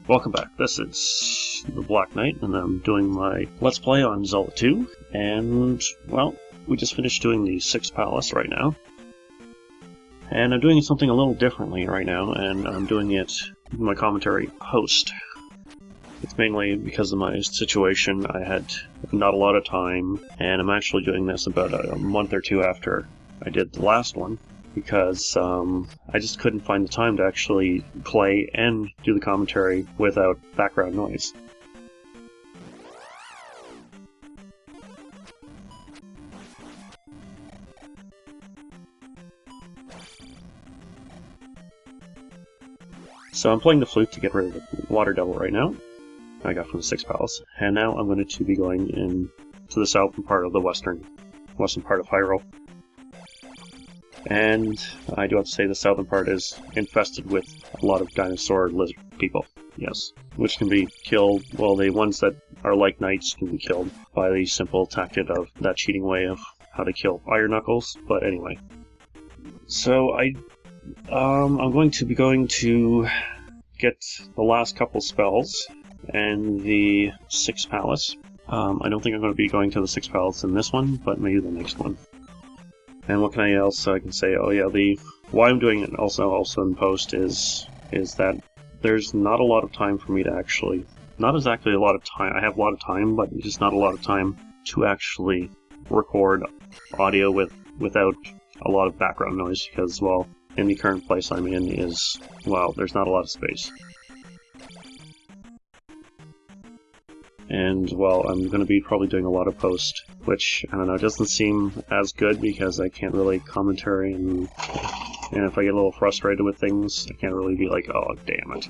Welcome back. This is the Black Knight, and I'm doing my Let's Play on Zelda II. And, well, we just finished doing the 6th Palace right now. And I'm doing something a little differently right now, and I'm doing it in my commentary post. It's mainly because of my situation. I had not a lot of time, and I'm actually doing this about a month or two after I did the last one, because I just couldn't find the time to actually play and do the commentary without background noise. So I'm playing the flute to get rid of the water devil right now. I got from the 6th Palace, and now I'm going to be going in to the southern part of the western part of Hyrule. And I do have to say the southern part is infested with a lot of dinosaur lizard people, yes, which can be killed. Well, the ones that are like knights can be killed by the simple tactic of that cheating way of how to kill Iron Knuckles. But anyway, so I'm going to get the last couple spells and the 6th Palace. I don't think I'm going to be going to the 6th Palace in this one, but maybe the next one. And what can I else I can say? Oh yeah, why I'm doing it also in post is that there's not a lot of time for me to actually, not exactly a lot of time. I have a lot of time, but just not a lot of time to actually record audio without a lot of background noise, because, well, in the current place I'm in is, well, there's not a lot of space. And, well, I'm going to be probably doing a lot of post, which, I don't know, doesn't seem as good because I can't really commentary, and if I get a little frustrated with things, I can't really be like, oh, damn it.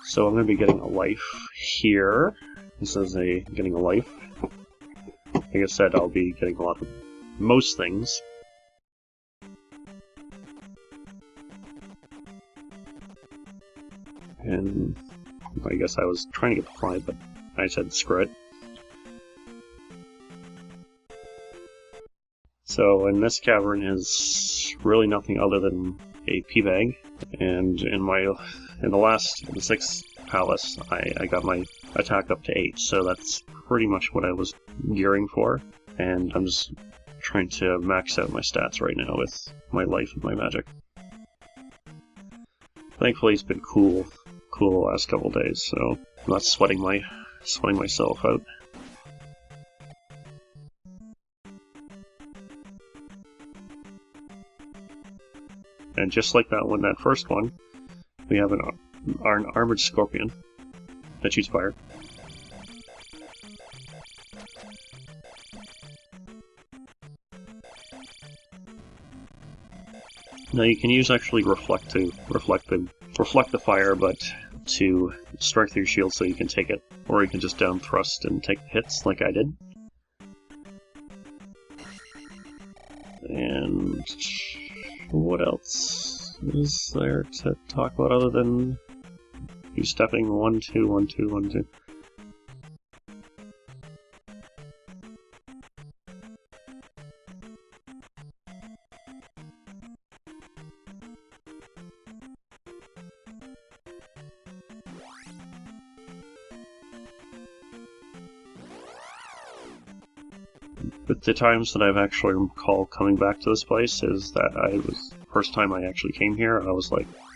So I'm going to be getting a life here. This is getting a life. Like I said, I'll be getting a lot of most things. And I guess I was trying to get the fly, but I said screw it. So, and this cavern is really nothing other than a pea bag, and in the 6th Palace, I got my attack up to 8, so that's pretty much what I was gearing for, and I'm just trying to max out my stats right now with my life and my magic. Thankfully, it's been cool the last couple days, so I'm not sweating myself out. And just like that first one, we have an armored scorpion that shoots fire. Now you can use actually reflect to reflect the fire, but to strike through your shield so you can take it, or you can just down thrust and take the hits like I did. And what else is there to talk about other than you stepping 1, 2, 1, 2, 1, 2? But the times that I've actually recalled coming back to this place is that first time I actually came here,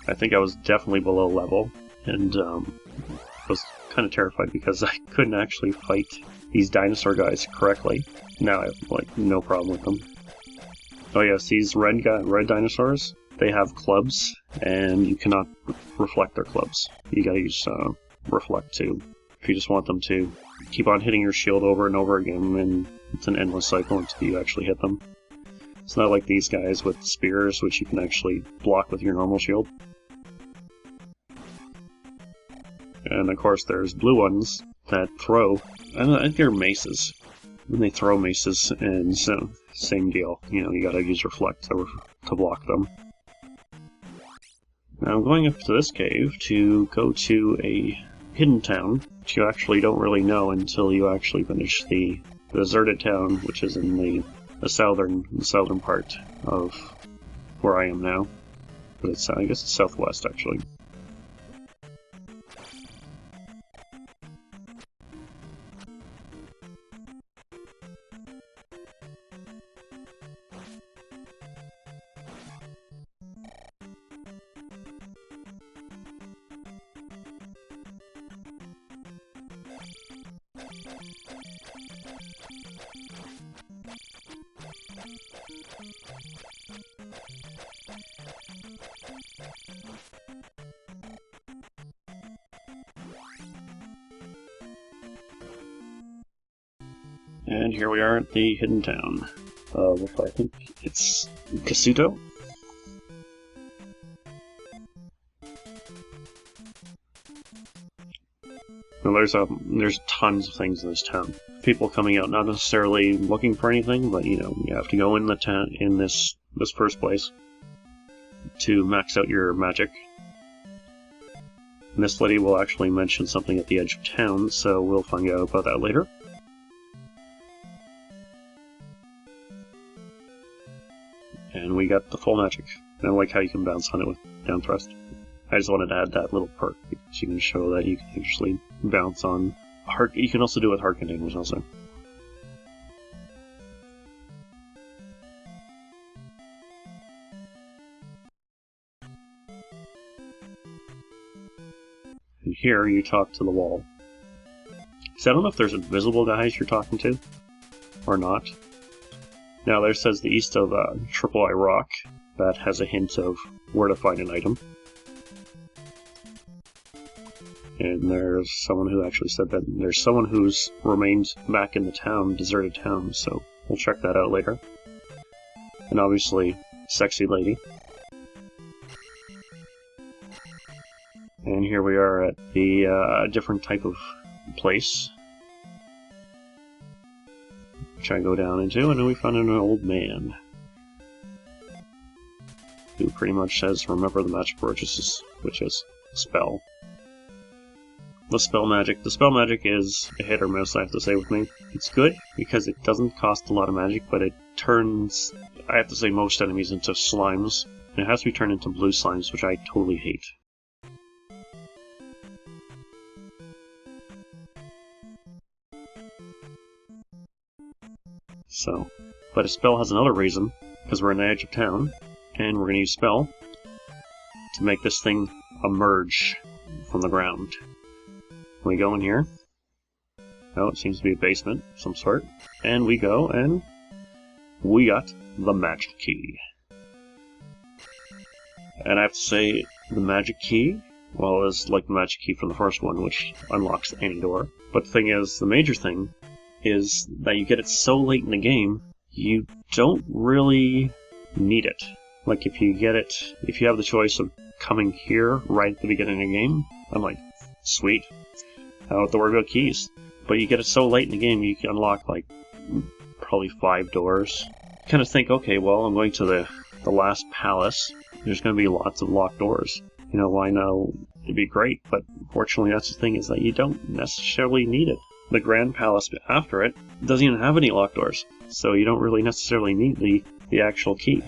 I think I was definitely below level, and was kind of terrified because I couldn't actually fight these dinosaur guys correctly. Now I have, no problem with them. Oh yes, these red dinosaurs, they have clubs, and you cannot reflect their clubs. You gotta use reflect too, if you just want them to keep on hitting your shield over and over again, and it's an endless cycle until you actually hit them. It's not like these guys with spears, which you can actually block with your normal shield. And of course there's blue ones that throw, I think they're maces. when they throw maces, and so same deal. You know, you gotta use reflect to block them. Now I'm going up to this cave to go to a hidden town, which you actually don't really know until you actually finish the deserted town, which is in the southern part of where I am now. But it's, I guess it's southwest, actually. And here we are at the hidden town of, I think it's Kasuto? Now there's tons of things in this town. People coming out not necessarily looking for anything, but you know, you have to go in the town in this first place to max out your magic. And this lady will actually mention something at the edge of town, so we'll find out about that later. And we got the full magic. And I like how you can bounce on it with down thrust. I just wanted to add that little perk because you can show that you can actually bounce on heart. You can also do it with heart containers also. And here you talk to the wall. So I don't know if there's invisible guys you're talking to or not. Now there says the east of Triple I Rock. That has a hint of where to find an item. And there's someone who actually said that there's someone who's remained back in the town, deserted town, so we'll check that out later. And obviously, sexy lady. And here we are at the different type of place, which I go down into, and then we found an old man who pretty much says, remember the magic purchases, which is a spell. The spell magic is a hit or miss, I have to say, with me. It's good because it doesn't cost a lot of magic, but it turns, I have to say, most enemies into slimes. And it has to be turned into blue slimes, which I totally hate. So, but a spell has another reason, because we're in the edge of town, and we're going to use spell to make this thing emerge from the ground. We go in here. Oh, it seems to be a basement of some sort. And we go, and we got the magic key. And I have to say, the magic key, well, is like the magic key from the first one, which unlocks any door. But the thing is, the major thing is that you get it so late in the game, you don't really need it. Like, if you have the choice of coming here right at the beginning of the game, I'm like, sweet. I don't have to worry about keys. But you get it so late in the game, you can unlock, like, probably 5 doors. You kind of think, okay, well, I'm going to the last palace. There's going to be lots of locked doors. You know, why not? It'd be great, but unfortunately that's the thing, is that you don't necessarily need it. The Grand Palace after it doesn't even have any locked doors, so you don't really necessarily need the actual key.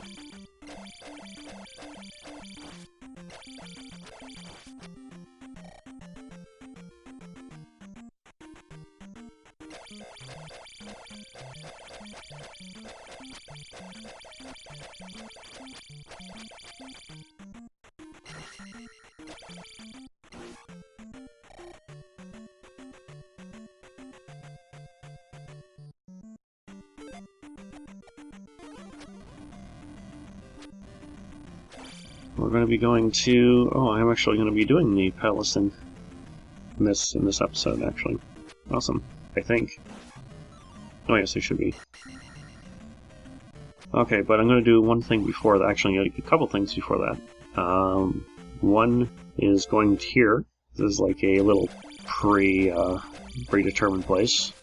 We're going to be going to... Oh, I'm actually going to be doing the palace in this episode, actually. Awesome. I think. Oh, yes, I should be. Okay, but I'm going to do one thing before that. Actually, a couple things before that. One is going to here. This is like a little predetermined place.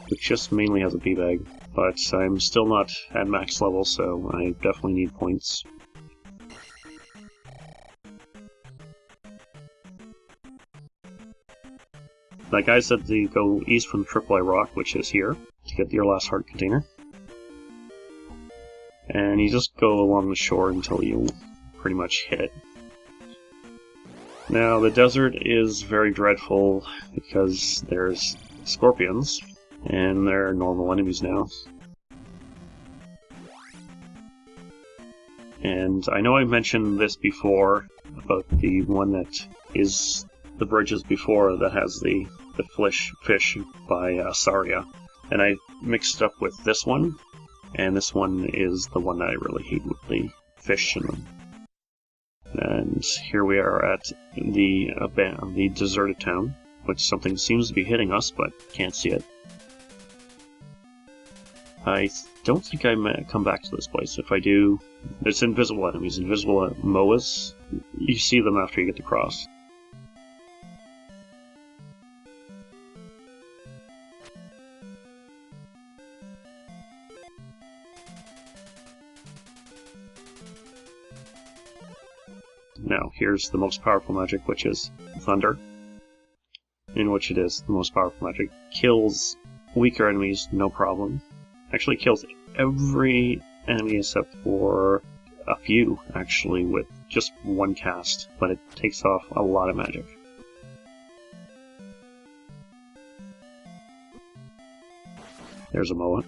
which just mainly has a bag, but I'm still not at max level, so I definitely need points. That guy said to go east from the Triple Rock, which is here, to get your last heart container. And you just go along the shore until you pretty much hit it. Now, the desert is very dreadful because there's scorpions, and they're normal enemies now. And I know I mentioned this before, about the one that is the bridges before that has the fish by Saria. And I mixed up with this one, and this one is the one that I really hate with the fish in them. And here we are at the deserted town, which something seems to be hitting us, but can't see it. I don't think I may come back to this place. If I do, it's invisible enemies, invisible moas. You see them after you get to cross. Now, here's the most powerful magic, which is Thunder. In which it is the most powerful magic. Kills weaker enemies, no problem. Actually kills every enemy except for a few, actually, with just one cast. But it takes off a lot of magic. There's a Moa.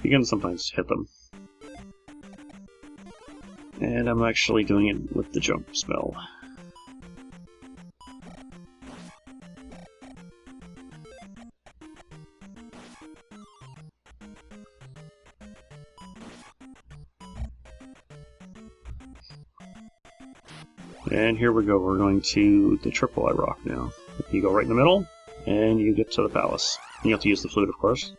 You can sometimes hit them. And I'm actually doing it with the jump spell. And here we go, we're going to the Triple Rock now. You go right in the middle, and you get to the palace. You have to use the flute, of course.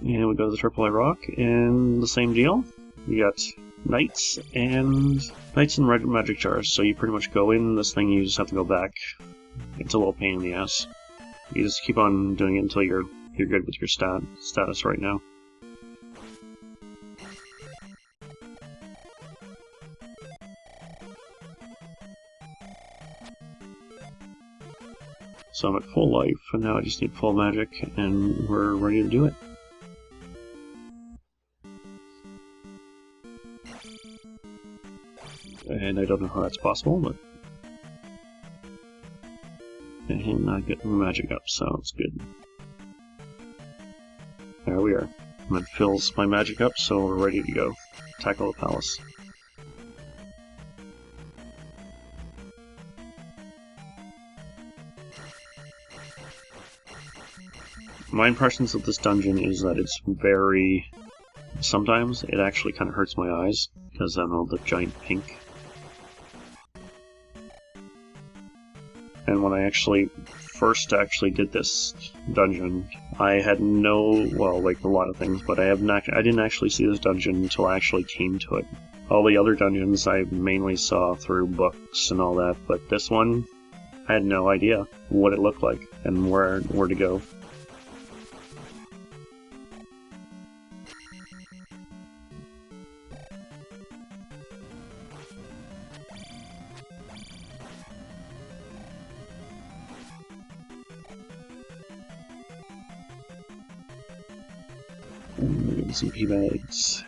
And we go to the Triple Rock, and the same deal. You got knights and red magic jars. So you pretty much go in this thing, you just have to go back. It's a little pain in the ass. You just keep on doing it until you're good with your status right now. So I'm at full life, and now I just need full magic, and we're ready to do it. And I don't know how that's possible, but... And I get my magic up, so it's good. There we are. And that fills my magic up, so we're ready to go. Tackle the palace. My impressions of this dungeon is that it's very... Sometimes it actually kind of hurts my eyes, because I don't know, the giant pink. And when I first did this dungeon, I had no, well, like a lot of things, but I didn't actually see this dungeon until I actually came to it. All the other dungeons I mainly saw through books and all that, but this one, I had no idea what it looked like and where to go. Some P-bags.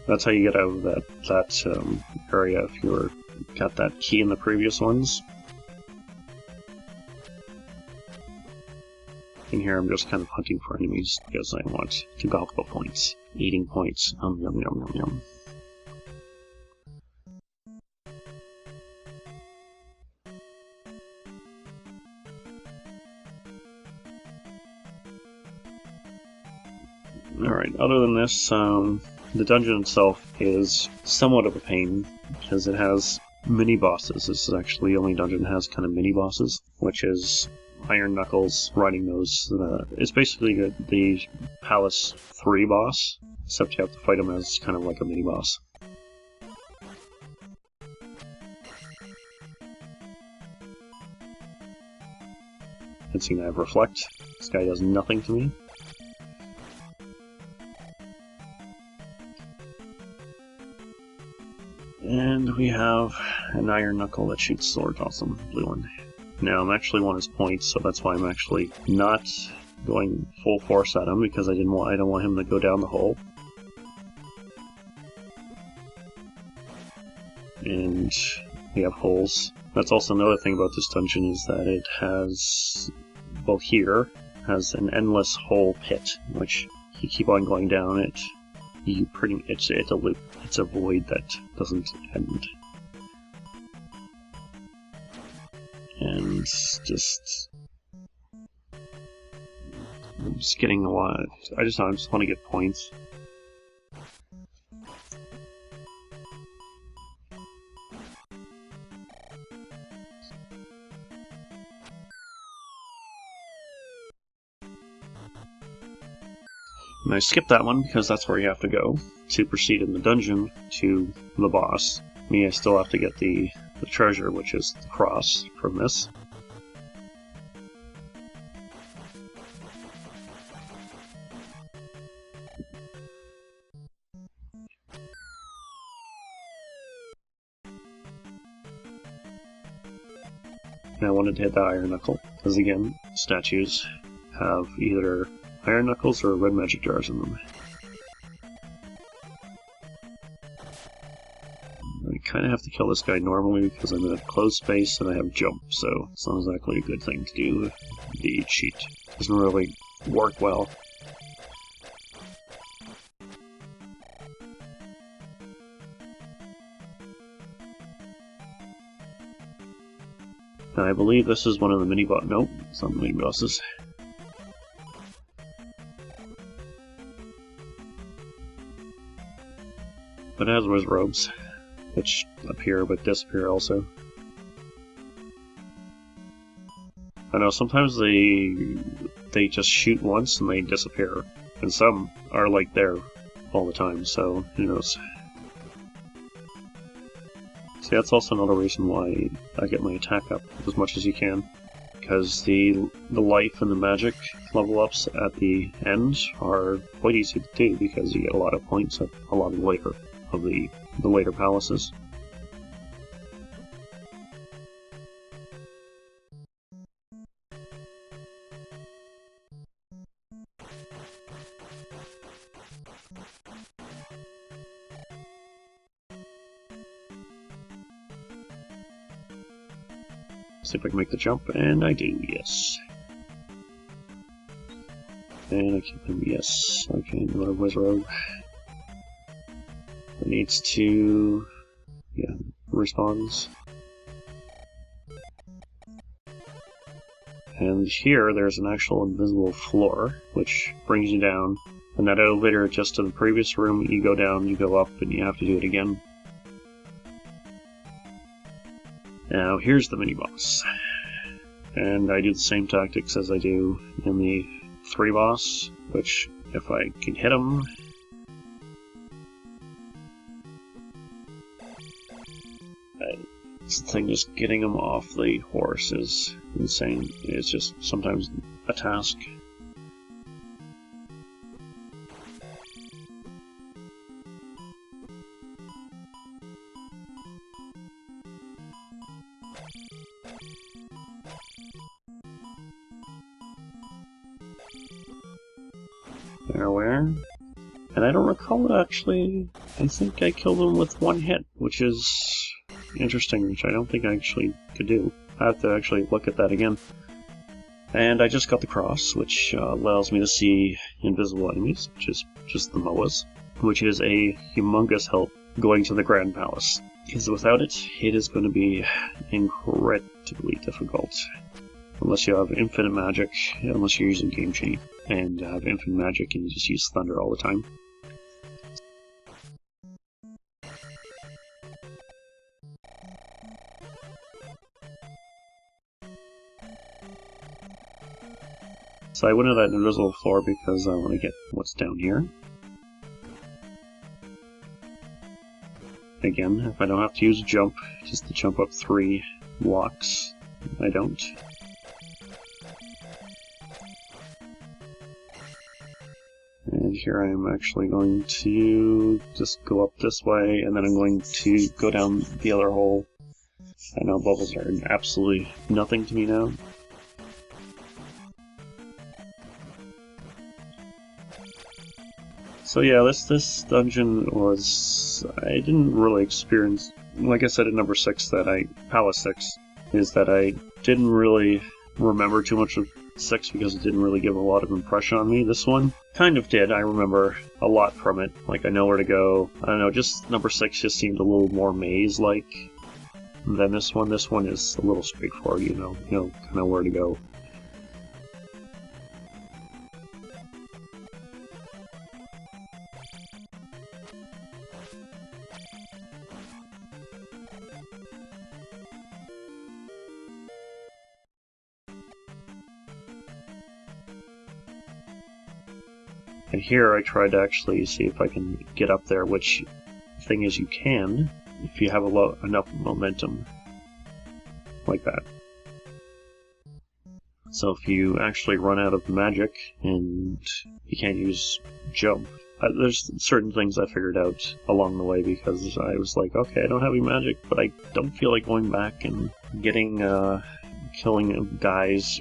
That's how you get out of that area if you got that key in the previous ones. In here I'm just kind of hunting for enemies because I want to gobble points. Eating points. Yum yum yum yum. Alright, other than this, the dungeon itself is somewhat of a pain, because it has mini-bosses. This is actually the only dungeon that has kind of mini-bosses, which is Iron Knuckles riding those. It's basically the Palace 3 boss, except you have to fight him as kind of like a mini-boss. Considering I have Reflect. This guy does nothing to me. And we have an Iron Knuckle that shoots swords. Awesome, blue one. Now I'm actually want his points, so that's why I'm actually not going full force at him, because I don't want him to go down the hole. And we have holes. That's also another thing about this dungeon, is that it has, well, here has an endless hole pit, which you keep on going down it. It's a loop. It's a void that doesn't end. And I'm just getting a lot. I just want to get points. And I skipped that one because that's where you have to go to proceed in the dungeon to the boss. I still have to get the treasure, which is the cross from this. And I wanted to hit that Iron Knuckle, because again, statues have either Iron Knuckles or red magic jars in them. I kind of have to kill this guy normally because I'm in a closed space and I have jump, so it's not exactly a good thing to do. The cheat doesn't really work well. And I believe this is one of the mini-boss. Nope, it's not the mini-bosses. But it has those robes, which appear but disappear also. I know sometimes they just shoot once and they disappear, and some are like there all the time, so who knows. See, that's also another reason why I get my attack up as much as you can, because the life and the magic level ups at the end are quite easy to do because you get a lot of points at a lot of the later palaces. See if I can make the jump, and I do, yes. And I keep him, yes. Okay, another wizard. It needs to, yeah, respawns. And here there's an actual invisible floor, which brings you down. And that elevator just to the previous room, you go down, you go up, and you have to do it again. Now here's the mini-boss. And I do the same tactics as I do in the 3 boss, which, if I can hit him, this thing, just getting him off the horse is insane. It's just sometimes a task. Where? And I don't recall it actually. I think I killed him with 1 hit, which is interesting, which I don't think I actually could do. I have to actually look at that again. And I just got the cross, which allows me to see invisible enemies, which is just the Moas, which is a humongous help going to the Grand Palace. Because without it, it is going to be incredibly difficult. Unless you have infinite magic, unless you're using Game Cheat, and have infinite magic and you just use Thunder all the time. So I went to that invisible floor because I want to get what's down here. Again, if I don't have to use a jump, just to jump up 3 blocks, I don't. And here I am actually going to just go up this way, and then I'm going to go down the other hole. I know bubbles are absolutely nothing to me now. So yeah, this dungeon was... I didn't really experience... Like I said in number 6, Palace 6, is that I didn't really remember too much of 6 because it didn't really give a lot of impression on me. This one kind of did. I remember a lot from it. Like, I know where to go. I don't know, just number 6 just seemed a little more maze-like than this one. This one is a little straightforward, you know kind of where to go. And here I tried to actually see if I can get up there, which the thing is you can if you have enough momentum like that. So if you actually run out of magic and you can't use jump, there's certain things I figured out along the way because I was like, okay, I don't have any magic, but I don't feel like going back and getting killing guys.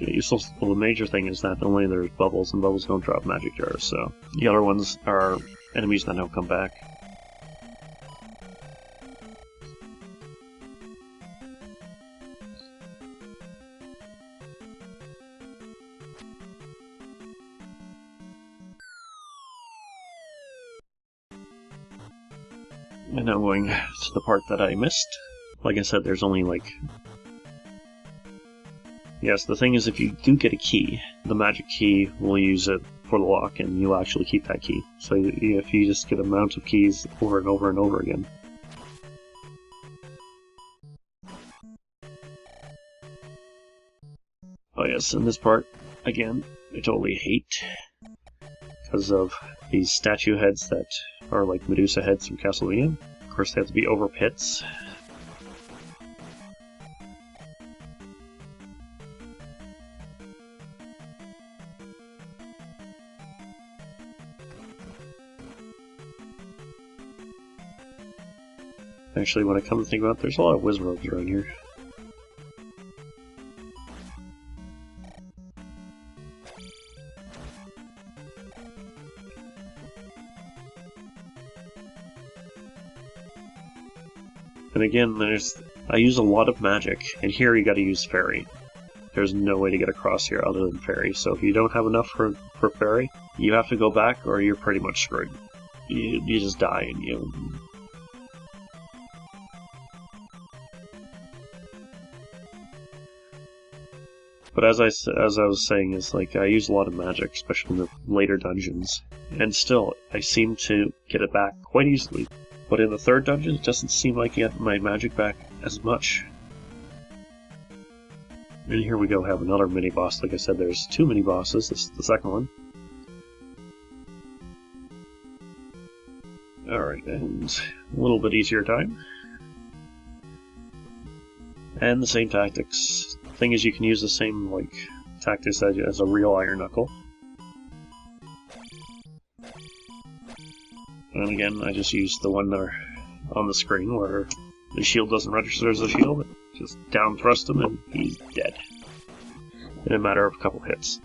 Well, the major thing is that only there's bubbles, and bubbles don't drop magic jars, so the other ones are enemies that don't come back. And now going to the part that I missed. Like I said, there's only like... Yes, the thing is, if you do get a key, the magic key will use it for the lock, and you'll actually keep that key. So if you just get a amount of keys over and over and over again. Oh yes, in this part, again, I totally hate, because of these statue heads that are like Medusa heads from Castlevania. Of course, they have to be over pits. Actually, when I come to think about it, there's a lot of wizards around here. And again, I use a lot of magic, and here you gotta use fairy. There's no way to get across here other than fairy, so if you don't have enough for fairy, you have to go back or you're pretty much screwed. You just die and you... But as I was saying, is like I use a lot of magic, especially in the later dungeons, and still I seem to get it back quite easily. But in the third dungeon, it doesn't seem like I get my magic back as much. And here we go, have another mini boss. Like I said, there's 2 mini bosses. This is the second one. Alright, and a little bit easier time. And the same tactics. Thing is, you can use the same like tactics as a real Iron Knuckle. And again, I just use the one there on the screen where the shield doesn't register as a shield. Just down thrust him and he's dead in a matter of a couple hits.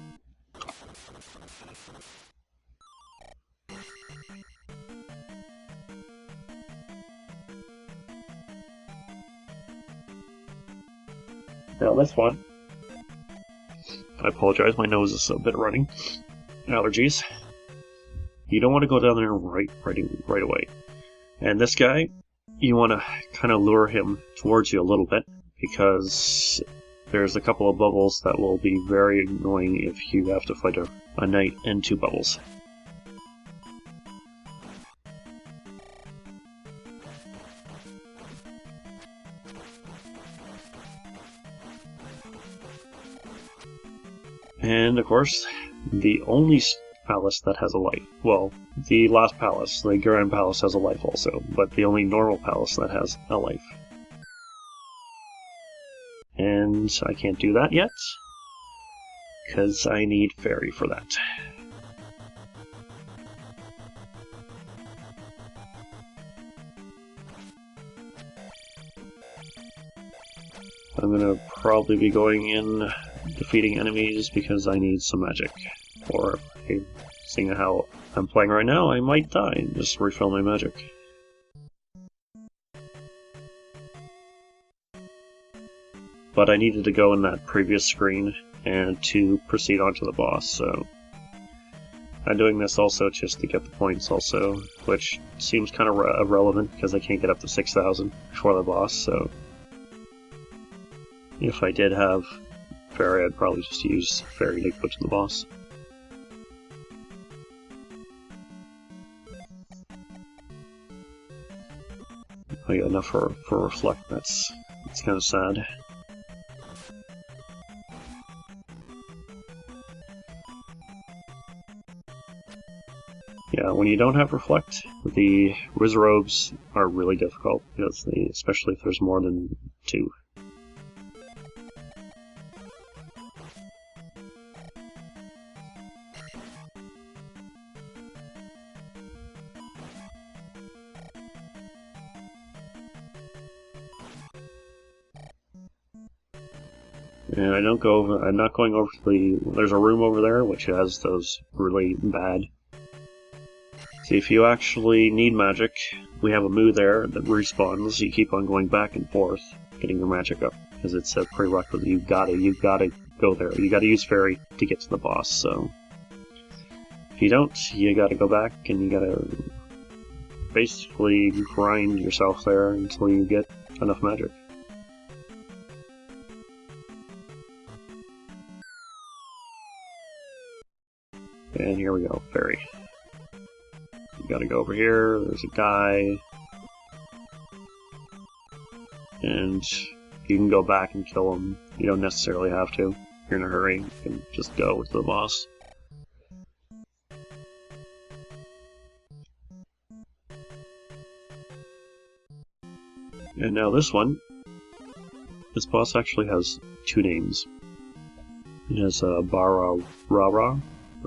Now this one, I apologize, my nose is a bit running. Allergies. You don't want to go down there right away. And this guy, you want to kind of lure him towards you a little bit, because there's a couple of bubbles that will be very annoying if you have to fight a knight and 2 bubbles. And of course, the only palace that has a life. Well, the last palace, the Grand Palace, has a life also, but the only normal palace that has a life. And I can't do that yet, because I need fairy for that. I'm gonna probably be going in defeating enemies because I need some magic. Or, seeing how I'm playing right now, I might die and just refill my magic. But I needed to go in that previous screen and to proceed on to the boss, so I'm doing this also just to get the points also, which seems kind of irrelevant because I can't get up to 6,000 before the boss, so if I did have Fairy, I'd probably just use Fairy to go to the boss. I got enough for Reflect, that's kind of sad. Yeah, when you don't have Reflect, the Wizrobes are really difficult, because especially if there's more than 2. And I'm not going over to there's a room over there which has those really bad. See, if you actually need magic, we have a Moo there that respawns. You keep on going back and forth, getting your magic up, because it's a prerequisite. You've gotta go there. You gotta use Fairy to get to the boss, so if you don't, you gotta go back and you gotta basically grind yourself there until you get enough magic. And here we go, Fairy. You gotta go over here, there's a guy, and you can go back and kill him. You don't necessarily have to. If you're in a hurry, you can just go to the boss. And now this boss actually has 2 names. It has Barba,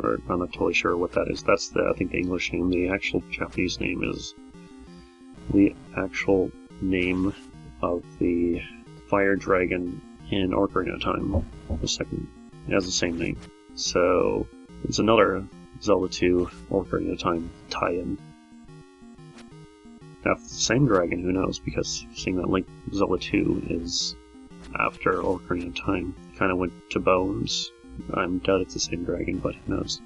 or I'm not totally sure what that is. That's I think the English name. The actual Japanese name is the actual name of the fire dragon in Ocarina of Time. The second, it has the same name. So it's another Zelda II Ocarina of Time tie-in. Now, if it's the same dragon, who knows? Because seeing that Link Zelda II is after Ocarina of Time, kind of went to bones. I doubt it's the same dragon, but who knows.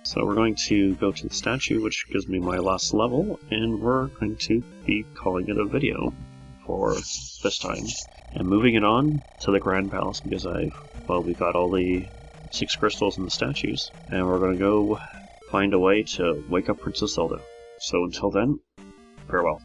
So we're going to go to the statue, which gives me my last level, and we're going to be calling it a video for this time. And moving it on to the Grand Palace, because we got all the 6 crystals and the statues, and we're going to go find a way to wake up Princess Zelda. So until then, farewell.